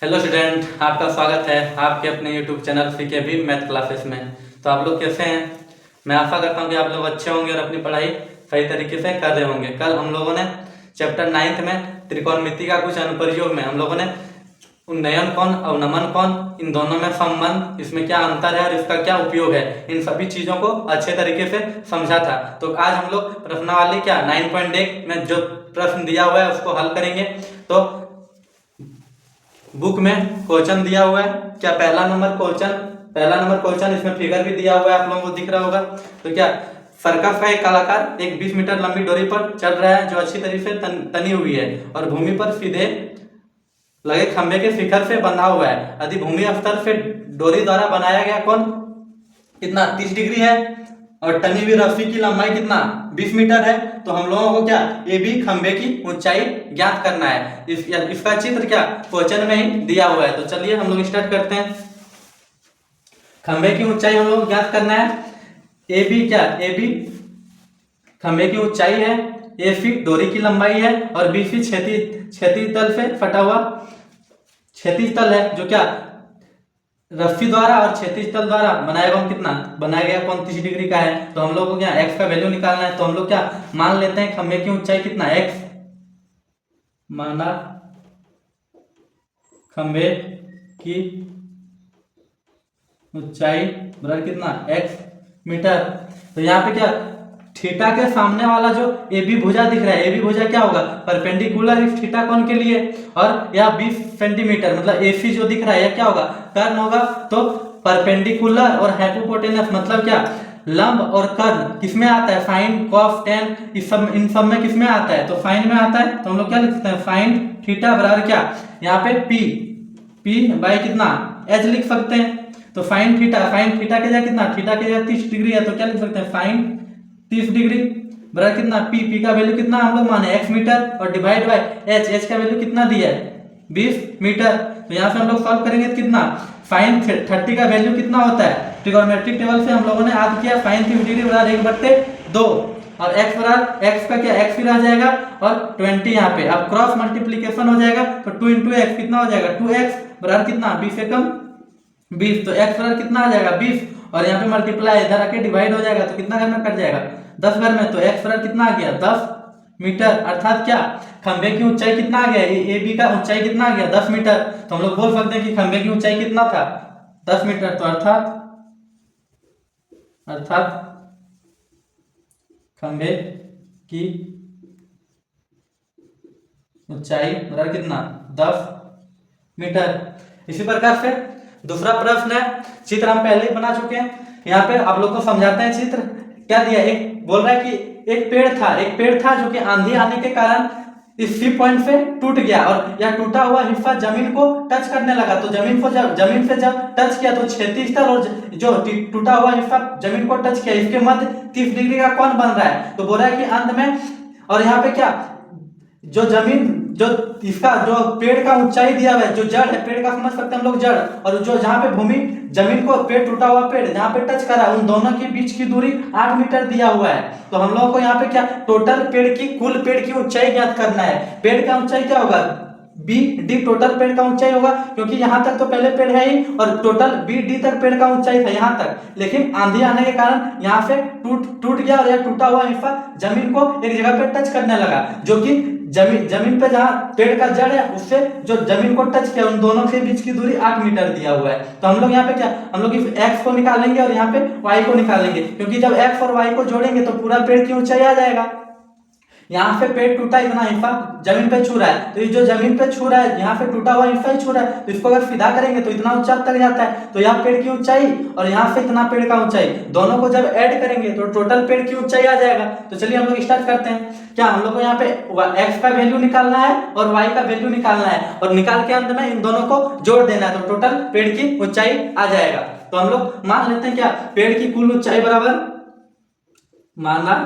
Hello student, आपका स्वागत है आपके अपने यूट्यूब चैनल सीके भी मैथ क्लासेस में। तो आप लोग कैसे हैं? मैं आशा करता हूं कि आप लोग अच्छे होंगे और अपनी पढ़ाई सही तरीके से कर रहे होंगे। कल हम लोगों ने चैप्टर 9 में त्रिकोणमिति का कुछ अनुप्रयोग में हम लोगों ने उन्नयन कोण, अवनमन कोण, इन दोनों में संबंध, इसमें क्या अंतर है और इसका क्या उपयोग है, इन सभी चीज़ों को अच्छे तरीके से समझा था। तो आज हम लोग प्रश्नावली 9.1 में जो प्रश्न दिया हुआ है उसको हल करेंगे। तो बुक में क्वेश्चन दिया हुआ है, क्या पहला नंबर क्वेश्चन इसमें फिगर भी दिया हुआ है, आप लोगों को दिख रहा होगा। तो क्या सर्कस का एक कलाकार एक 20 मीटर लंबी डोरी पर चल रहा है जो अच्छी तरीके से तनी हुई है और भूमि पर सीधे लगे खंभे के शिखर से बंधा हुआ है। यदि भूमि स्तर से डोरी द्वारा बनाया गया कोण कितना 30 डिग्री है और टनी हुई रस्सी की लंबाई कितना 20 मीटर है, तो हम लोगों को क्या ये भी खंभे की ऊंचाई ज्ञात करना है। इसका चित्र क्या क्वेश्चन में ही दिया हुआ है। तो चलिए हम लोग स्टार्ट करते हैं। खंभे की ऊंचाई हम लोग ज्ञात करना है। ए बी खंभे की ऊंचाई है, ए फीट डोरी की लंबाई है और बी फीट क्षैतिज तल से फटा हुआ क्षैतिज तल है जो क्या रस्सी द्वारा और क्षैतिज तल द्वारा बनाया गया कोण 30 डिग्री का है। तो हम लोग को क्या x का वैल्यू निकालना है। तो हम लोग क्या मान लेते हैं खंभे की ऊंचाई कितना x, माना खंभे की ऊंचाई बराबर कितना x मीटर। तो यहाँ पे क्या थीटा के सामने वाला जो ए बी भुजा दिख रहा है, ए बी भुजा क्या होगा परपेंडिकुलर इस थीटा कोण के लिए, और यह 20 सेंटीमीटर मतलब ए सी जो दिख रहा है यह क्या होगा कर्ण होगा। तो परपेंडिकुलर और हाइपोटेनस मतलब क्या लंब और कर्ण किसमें आता है, साइन कॉस टेन इन सब में किसमें आता है, तो साइन में आता है। तो हम लोग क्या लिख सकते हैं साइन थीटा बराबर क्या यहाँ पे पी बाई कितना एच लिख सकते हैं। तो साइन थीटा के जगह कितना थीटा के जगह 30 डिग्री है, तो क्या लिख सकते हैं साइन 30 डिग्री बराबर कितना पी का वैल्यू कितना हम लोग माने x मीटर और डिवाइड बाय h का वैल्यू कितना दिया है 20 मीटर। तो यहाँ से हम लोग सॉल्व करेंगे तो कितना साइन 30 का वैल्यू कितना होता है, ट्रिगोनोमेट्रिक टेबल से हम लोगों ने याद किया साइन 30 डिग्री बराबर 1/2 और x बराबर x का क्या x फिर आ जाएगा और 20 यहाँ पे अब क्रॉस मल्टीप्लीकेशन हो जाएगा तो 2 into x कितना हो जाएगा 2x बराबर कितना 20 से कम 20, तो x बराबर कितना आ जाएगा 20 और यहाँ पे मल्टीप्लाई इधर आके डिवाइड हो जाएगा तो कितना घर में कट जाएगा 10 घर में। तो x बराबर कितना आ गया 10 मीटर, अर्थात क्या खंभे की ऊंचाई कितना आ गया ए बी का ऊंचाई कितना आ गया 10 मीटर। तो हम लोग बोल सकते हैं कि खंभे की ऊंचाई कितना था 10 मीटर। तो अर्थात खंभे की ऊंचाई बराबर कितना 10 मीटर। इसी प्रकार से दूसरा प्रश्न है, चित्र हम पहले ही बना चुके हैं, यहाँ पे आप लोग को समझाते हैं। चित्र क्या दिया, एक बोल रहा है कि एक पेड़ था जो कि आंधी आने के कारण इस सी पॉइंट से टूट गया और यह टूटा हुआ हिस्सा जमीन को टच करने लगा। तो जमीन से जब टच किया तो क्षैतिज तल और जो टूटा हुआ हिस्सा जमीन को टच किया इसके मध्य 30 डिग्री का कोण बन रहा है। तो बोल रहा है कि अंत में और यहाँ पे क्या जो जमीन जो इसका जो पेड़ का ऊंचाई दिया हुआ है, जो जड़ है पेड़ का समझ सकते हैं हम लोग जड़, और जो जहाँ पे भूमि जमीन को पेड़ टूटा हुआ पेड़ जहाँ पे टच करा उन दोनों के बीच की दूरी 8 मीटर दिया हुआ है। तो हम लोगों को यहाँ पे क्या टोटल कुल पेड़ की ऊंचाई ज्ञात करना है। पेड़ का ऊंचाई क्या होगा बी डी टोटल पेड़ का ऊंचाई होगा, क्योंकि यहाँ तक तो पहले पेड़ है ही और टोटल बी डी तक पेड़ का ऊंचाई था यहाँ तक, लेकिन आंधी आने के कारण यहाँ से टूट गया और यह टूटा हुआ हिस्सा जमीन को एक जगह पे टच करने लगा, जो कि जमीन पे जहाँ पेड़ का जड़ है उससे जो जमीन को टच किया उन दोनों के बीच की दूरी 8 मीटर दिया हुआ है। तो हम लोग यहाँ पे क्या हम लोग इस x को निकालेंगे और यहाँ पे y को निकालेंगे, क्योंकि जब x और y को जोड़ेंगे तो पूरा पेड़ की ऊंचाई आ जाएगा। यहाँ पे पेड़ टूटा इतना हिस्सा जमीन पे छू रहा है, तो ये जो जमीन पे छू रहा है यहाँ पे टूटा हुआ हिस्सा ही छू रहा है, तो इसको अगर सीधा करेंगे तो इतना ऊंचा तक जाता है। तो यहाँ पेड़ की ऊंचाई और यहाँ से इतना पेड़ का ऊंचाई दोनों को जब ऐड करेंगे तो टोटल पेड़ की ऊंचाई आ जाएगा। तो चलिए हम लोग स्टार्ट करते हैं। क्या हम लोग को यहाँ पे x का वैल्यू निकालना है और y का वैल्यू निकालना है और निकाल के अंत में इन दोनों को जोड़ देना है, तो टोटल पेड़ की ऊंचाई आ जाएगा। तो हम लोग मान लेते हैं क्या पेड़ की कुल ऊंचाई बराबर माना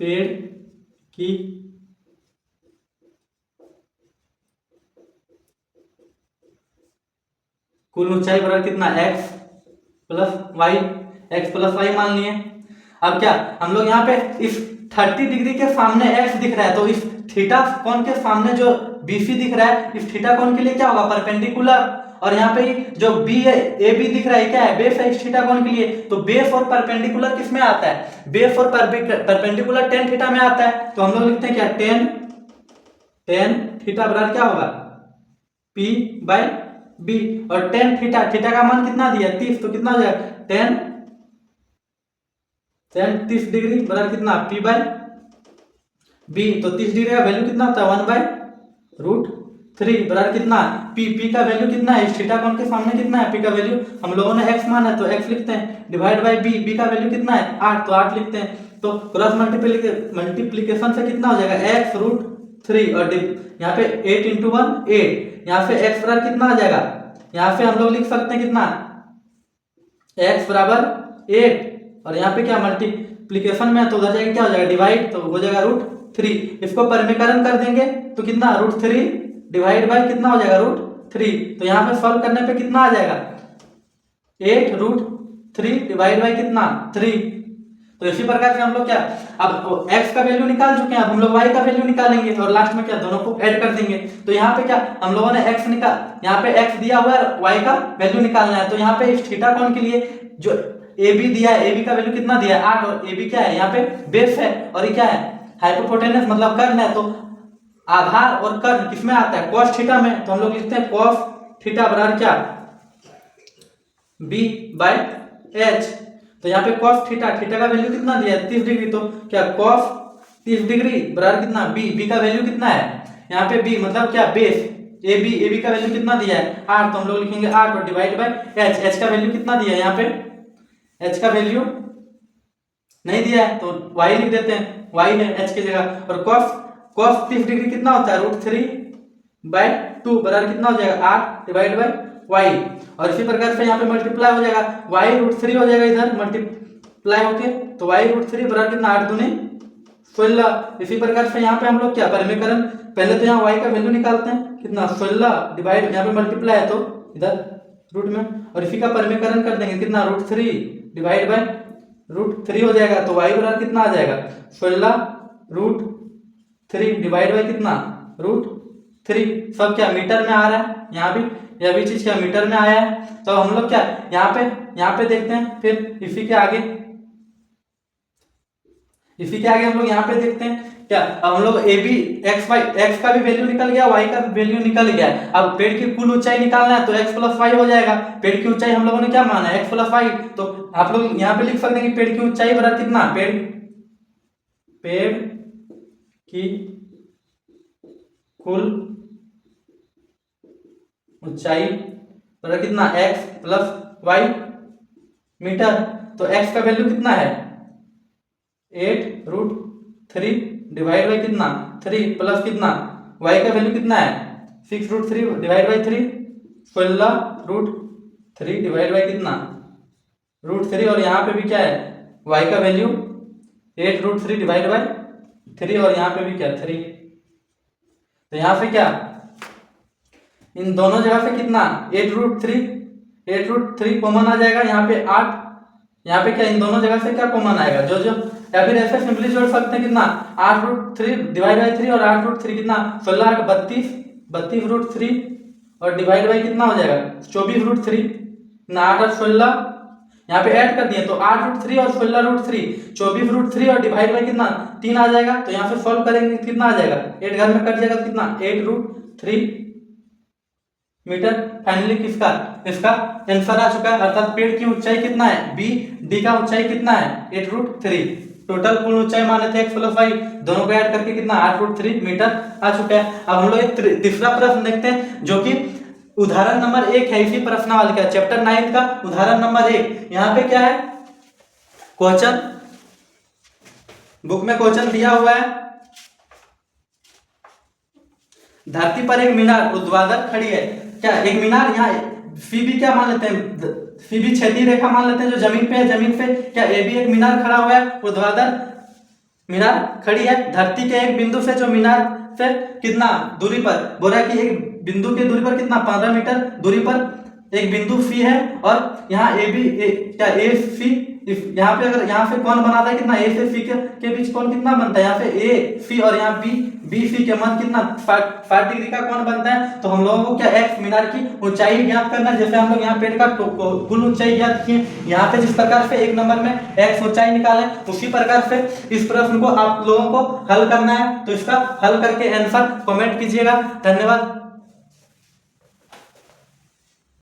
पेड़ की कुल ऊंचाई बराबर कितना x plus Y, x plus Y मान लिए। अब क्या हम लोग यहाँ पे इस 30 डिग्री के सामने x दिख रहा है, तो इस थीटा कोण के सामने जो BC दिख रहा है, इस थीटा कोण के लिए क्या होगा, परपेंडिकुलर। और यहाँ पे जो बी है AB दिख रहा है, क्या है, बेस है इस थीटा कोण के लिए। तो बेस और परपेंडिकुलर किस में आता है, बेस और परपेंडिकुलर टेन थीटा में आता है। तो हम लोग लिखते हैं क्या, टेन थीटा बराबर क्या होगा, P/B। और टेन थीटा, थीटा का मान कितना दिया, 30, तो कितना हो जाएगा, टेन 30 डिग्री बराबर कितना, P/B। तो 30 डिग्री का वैल्यू कितना होता है, 1/√3 बराबर कितना, P का वैल्यू कितना है, इस थीटा कोण के सामने कितना है, P का वैल्यू हम लोगों ने x माना है तो x लिखते हैं, डिवाइड बाय B का वैल्यू कितना है 8, तो 8 लिखते हैं। तो क्रॉस मल्टीप्लीकेशन से कितना हो जाएगा, x√3 और यहाँ पे 8 × 1 8, यहाँ से x बराबर कितना आ जाएगा, यहाँ से हम लोग लिख सकते हैं कितना, x बराबर 8, और यहाँ पे क्या मल्टीप्लीकेशन में है तो उधर जाएगा क्या हो जाएगा, डिवाइड, तो हो जाएगा √3। इसको परिमेकरण कर देंगे तो कितना, √3 डिवाइड बाय कितना हो जाएगा, √3। तो यहाँ पे सॉल्व करने पे कितना आ जाएगा, 8√3 डिवाइड बाय कितना, 3। तो इसी प्रकार से हम लोग क्या, अब x का वैल्यू निकाल चुके हैं, अब हम लोग y का वैल्यू निकालेंगे और लास्ट में क्या, दोनों को ऐड कर देंगे। तो यहाँ पे क्या हम लोगों ने x निकाल, यहाँ पे x दिया हुआ है, y का वैल्यू निकालना है। तो यहाँ पे इस थीटा कोण के लिए जो AB दिया है, AB का वैल्यू कितना दिया है, 8, और AB क्या है, यहाँ पे बेस है, और ये क्या है, हाइपोटेनस मतलब कर्ण है। तो आधार और कर्ण किसमें आता है, cos थीटा में। तो हम लोग लिखते हैं cos थीटा बराबर क्या, B/H। तो यहाँ पे cos थीटा, थीटा का वैल्यू कितना दिया है, 30 डिग्री। तो क्या cos 30 डिग्री बराबर कितना, B का वैल्यू कितना है, यहाँ पे B मतलब क्या, बेस, AB का वैल्यू कितना दिया है 8, तो हम लोग लिखेंगे 8 और डिवाइड बाय H का वैल्यू कितना दिया है, यहाँ पे H का वैल्यू नहीं दिया है तो y लिख देते हैं, y है H की जगह। और cos 30 डिग्री कितना होता है, √3/2 बराबर कितना हो जाएगा, 8 डिवाइड बाय y। और इसी प्रकार से यहाँ पे मल्टीप्लाई हो जाएगा, y √3 हो जाएगा इधर मल्टीप्लाई होके, तो y √3 बराबर कितना, 8 दूनी 16। इसी प्रकार से यहाँ पे हम लोग क्या, परिमेकरण, पहले तो यहाँ y का वैल्यू निकालते हैं कितना, 16 डिवाइड, यहाँ पे मल्टीप्लाई है तो इधर रूट में, और इसी का परिमेकरण कर देंगे कितना, √3 डिवाइड बाय √3 हो जाएगा। तो y बराबर कितना आ जाएगा, 16√3 डिवाइड बाय कितना, √3। सब क्या मीटर में आ रहा है, यहाँ भी यह भी चीज क्या मीटर में आया है। तो हम लोग क्या यहाँ पे देखते हैं, फिर इसी के आगे हम लोग यहाँ पे देखते हैं क्या, अब हम लोग AB x का भी वैल्यू निकल गया, y का वैल्यू निकल गया। अब पेड़ की कुल ऊंचाई निकालना है तो x + y हो जाएगा। पेड़ की ऊंचाई हम लोगों ने क्या माना है, x + y। तो आप लोग यहाँ पे लिख सकते हैं कि पेड़ की ऊंचाई बराबर कितना, पेड़ की कुल ऊंचाई बराबर कितना, x + y मीटर। तो x का वैल्यू कितना है, 8√3 डिवाइड बाय कितना, 3 प्लस कितना, y का वैल्यू कितना है, 6√3 डिवाइड बाय 3, 16√3 डिवाइड बाय कितना, √3। और यहाँ पे भी क्या है, y का वैल्यू 8√3 डिवाइड बाय 3, और यहाँ पे भी क्या, 3। तो यहाँ से क्या, इन दोनों जगह से कितना, 8√3 कॉमन आ जाएगा, यहाँ पे 8, यहाँ पे क्या, इन दोनों जगह से क्या कॉमन आएगा, जो या फिर ऐसे सिंपली जोड़ सकते हैं कितना, 8√3 डिवाइड बाय 3 और 8√3 कितना, 16 8 32√3 और डिवाइड बाय कितना हो जाएगा, 24√3 ना, 8 और 16 यहाँ पे ऐड कर दिए तो 8√3 और 16√3 24√3 और डिवाइड बाय कितना, 3 आ जाएगा। तो यहाँ से सॉल्व करेंगे कितना आ जाएगा, 8 घर में कट जाएगा तो कितना, 8√3 मीटर। फाइनली किसका, इसका आंसर आ चुका है। अर्थात पेड़ की ऊंचाई कितना है, BD का ऊंचाई कितना है, 8√3। टोटल कुल ऊंचाई माने थे x + y, दोनों को ऐड करके कितना, 8√3 मीटर आ चुका है। अब हम लोग एक तीसरा प्रश्न देखते हैं जो कि उदाहरण नंबर 1 है इसी प्रश्नावली का, चैप्टर 9 का उदाहरण नंबर 1। यहाँ पे क्या है, क्वेश्चन बुक में क्वेश्चन दिया हुआ है, धरती पर एक मीनार ऊर्ध्वाधर खड़ी है। क्या एक मीनार, यहाँ CB क्या मान लेते हैं, CB क्षैतिज रेखा मान लेते हैं जो जमीन पे है, जमीन पे क्या AB एक मीनार खड़ा हुआ है, ऊर्ध्वाधर मीनार खड़ी है। धरती के एक बिंदु से जो मीनार से कितना दूरी पर, बोला कि एक बिंदु के दूरी पर कितना, 15 मीटर दूरी पर एक बिंदु सी है और यहाँ ए बी क्या ए सी, यहाँ पे अगर यहाँ से कौन बनाता है कितना, ए से सी के बीच कौन कितना बनता है, यहाँ पे ए सी और यहाँ बी सी के मध्य कितना 60 डिग्री का कौन बनता है। तो हम लोगों को क्या एक्स मीनार की ऊंचाई ज्ञात करना है। जैसे हम लोग यहाँ पेड़ का कुल ऊंचाई ज्ञात किए, यहाँ पे जिस प्रकार से एक नंबर में एक्स ऊंचाई निकाले, उसी प्रकार से इस प्रश्न को आप लोगों को हल करना है। तो इसका हल करके आंसर कमेंट कीजिएगा। धन्यवाद।